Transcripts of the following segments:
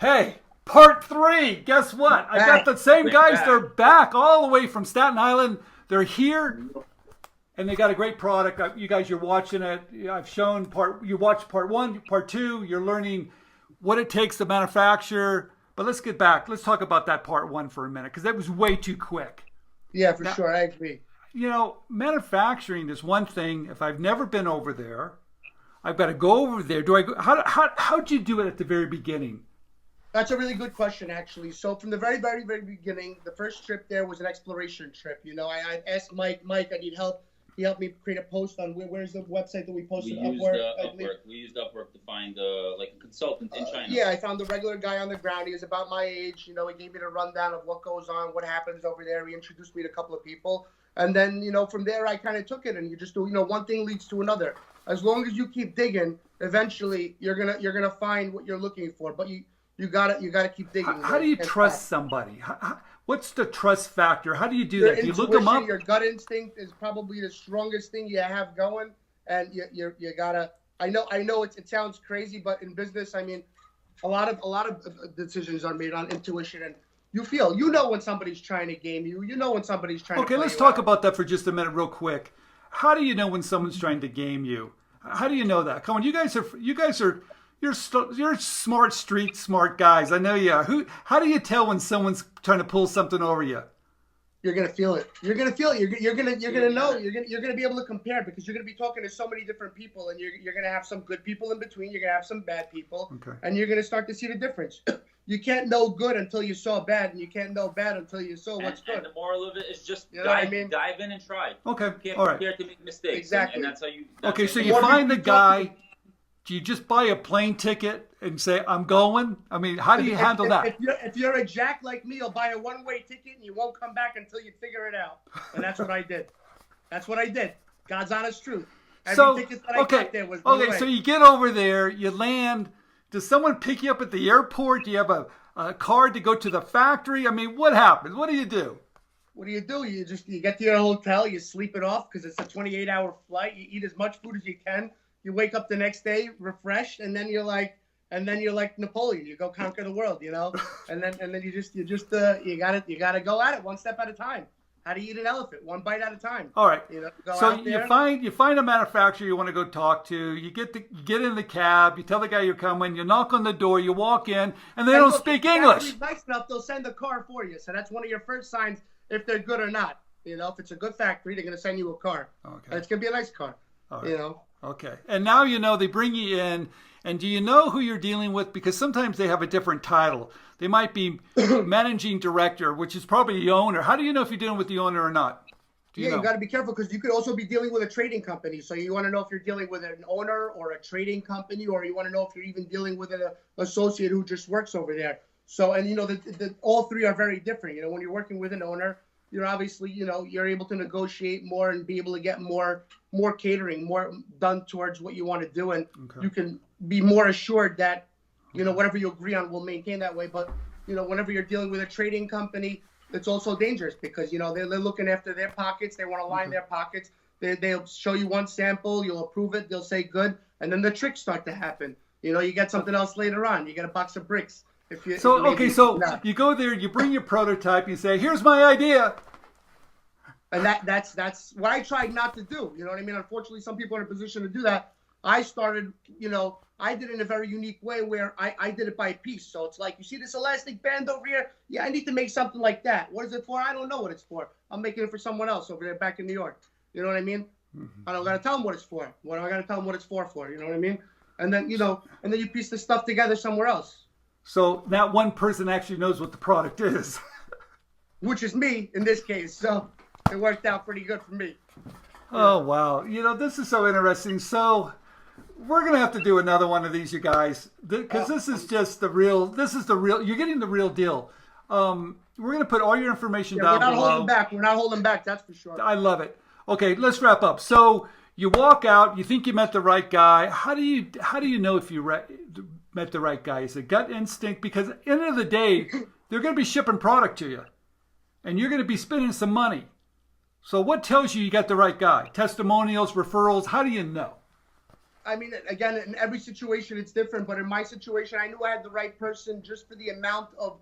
Hey, part three. Guess what? I got the same guys. They're back all the way from Staten Island. They're here, and they got a great product. You guys, you're watching it. I've shown part. You watched part one, part two. You're learning what it takes to manufacture. But let's get back. Let's talk about that part one for a minute because that was way too quick. Yeah, for sure. I agree. You know, manufacturing is one thing. If I've never been over there, I've got to go over there. Do I go? How'd you do it at the very beginning? That's a really good question, actually. So from the very, very, very beginning, the first trip there was an exploration trip. You know, I asked Mike, I need help. He helped me create a post on where's the website that we posted? Upwork. We used Upwork to find like a consultant in China. Yeah, I found the regular guy on the ground. He was about my age. You know, he gave me the rundown of what goes on, what happens over there. He introduced me to a couple of people. And then, you know, from there, I kind of took it, and you just do, you know, one thing leads to another. As long as you keep digging, eventually you're gonna find what you're looking for. But you gotta keep digging. How do you trust somebody? What's the trust factor? How do you do that? Do you look them up? Your gut instinct is probably the strongest thing you have going, and you gotta. I know it sounds crazy, but in business, I mean, a lot of decisions are made on intuition, and you know when somebody's trying to game you. You know when somebody's trying. Okay, let's talk about that for just a minute, real quick. How do you know when someone's trying to game you? How do you know that? Come on, you guys are. You're smart street smart guys. I know you are. How do you tell when someone's trying to pull something over you? You're gonna feel it. You're gonna feel it. You're gonna know. You're gonna be able to compare because you're gonna be talking to so many different people, and you're gonna have some good people in between. You're gonna have some bad people, and you're gonna start to see the difference. You can't know good until you saw bad, and you can't know bad until you saw what's good. And the moral of it is just dive in and try. Okay, you can't all right. Prepare to make mistakes. Exactly. And that's how you. Okay, so you find the guy. Do you just buy a plane ticket and say, I'm going? I mean, how do you handle that? If you're a jack like me, you'll buy a one-way ticket and you won't come back until you figure it out. And that's what I did. That's what I did. God's honest truth. Every ticket that I got there was one way. So you get over there, you land. Does someone pick you up at the airport? Do you have a card to go to the factory? I mean, what happens? What do you do? What do? You get to your hotel, you sleep it off because it's a 28-hour flight. You eat as much food as you can. You wake up the next day refreshed, and then you're like Napoleon. You go conquer the world, you know. And then you gotta go at it one step at a time. How do you eat an elephant? One bite at a time. All right. You know, so you find a manufacturer you want to go talk to. You get in the cab. You tell the guy you're coming. You knock on the door. You walk in, and they don't speak English. If nice enough, they'll send a car for you. So that's one of your first signs if they're good or not. You know, if it's a good factory, they're gonna send you a car. Okay. And it's gonna be a nice car. All right. You know. Okay. And now you know they bring you in, and do you know who you're dealing with? Because sometimes they have a different title. They might be managing director, which is probably the owner. How do you know if you're dealing with the owner or not? You got to be careful because you could also be dealing with a trading company. So you want to know if you're dealing with an owner or a trading company, or you want to know if you're even dealing with an associate who just works over there. So, and you know, all three are very different. You know, when you're working with an owner, you're obviously, you know, you're able to negotiate more and be able to get more catering, more done towards what you want to do. And you can be more assured that, you know, whatever you agree on will maintain that way. But, you know, whenever you're dealing with a trading company, it's also dangerous because, you know, they're looking after their pockets. They want to line their pockets. They'll show you one sample. You'll approve it. They'll say good. And then the tricks start to happen. You know, you get something else later on. You get a box of bricks. You go there, you bring your prototype, you say, here's my idea. And that's what I tried not to do. You know what I mean? Unfortunately, some people are in a position to do that. I started, you know, I did it in a very unique way where I did it by piece. So it's like, you see this elastic band over here? Yeah, I need to make something like that. What is it for? I don't know what it's for. I'm making it for someone else over there back in New York. You know what I mean? I don't got to tell them what it's for. What am I going to tell them what it's for? You know what I mean? And then, you know, you piece the stuff together somewhere else. So that one person actually knows what the product is. Which is me in this case. So it worked out pretty good for me. Oh, wow. You know, this is so interesting. So we're going to have to do another one of these, you guys, because this is just you're getting the real deal. We're going to put all your information down below. We're not holding back. That's for sure. I love it. Okay, let's wrap up. So you walk out, you think you met the right guy. How do you know if you met the right guy? Is it gut instinct? Because at the end of the day, they're going to be shipping product to you, and you're going to be spending some money. So what tells you got the right guy? Testimonials, referrals, how do you know? I mean, again, in every situation it's different, but in my situation, I knew I had the right person just for the amount of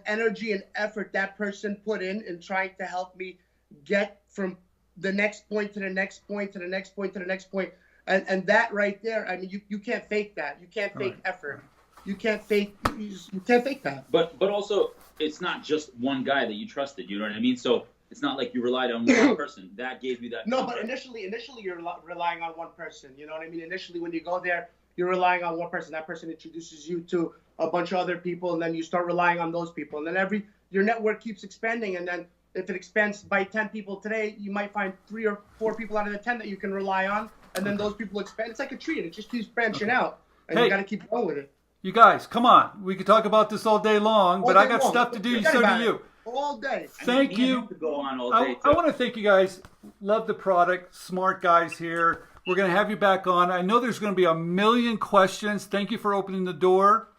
energy and effort that person put in trying to help me get from the next point to the next point to the next point to the next point. And that right there, I mean, you can't fake that. You can't fake effort. You can't fake that. But also, it's not just one guy that you trusted. You know what I mean? So it's not like you relied on one person that gave you that. No, but initially you're relying on one person. You know what I mean? Initially, when you go there, you're relying on one person. That person introduces you to a bunch of other people, and then you start relying on those people. And then your network keeps expanding, and then if it expands by 10 people today, you might find 3 or 4 people out of the 10 that you can rely on, and then those people expand. It's like a tree, and it just keeps branching out, and you got to keep going with it. You guys, come on. We could talk about this all day long, but I got stuff to do, so do you. All day. Thank you. Could go on all day I want to thank you guys. Love the product. Smart guys here. We're going to have you back on. I know there's going to be a million questions. Thank you for opening the door.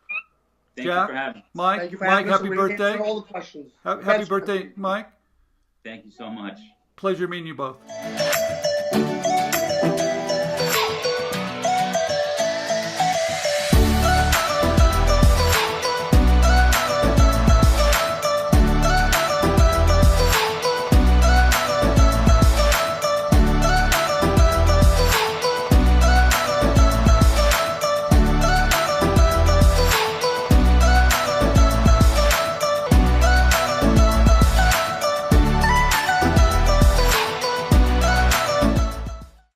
Thank you for having me. Mike, Thank you for having us. happy birthday. All the questions. Happy birthday, Mike. Thank you so much. Pleasure meeting you both.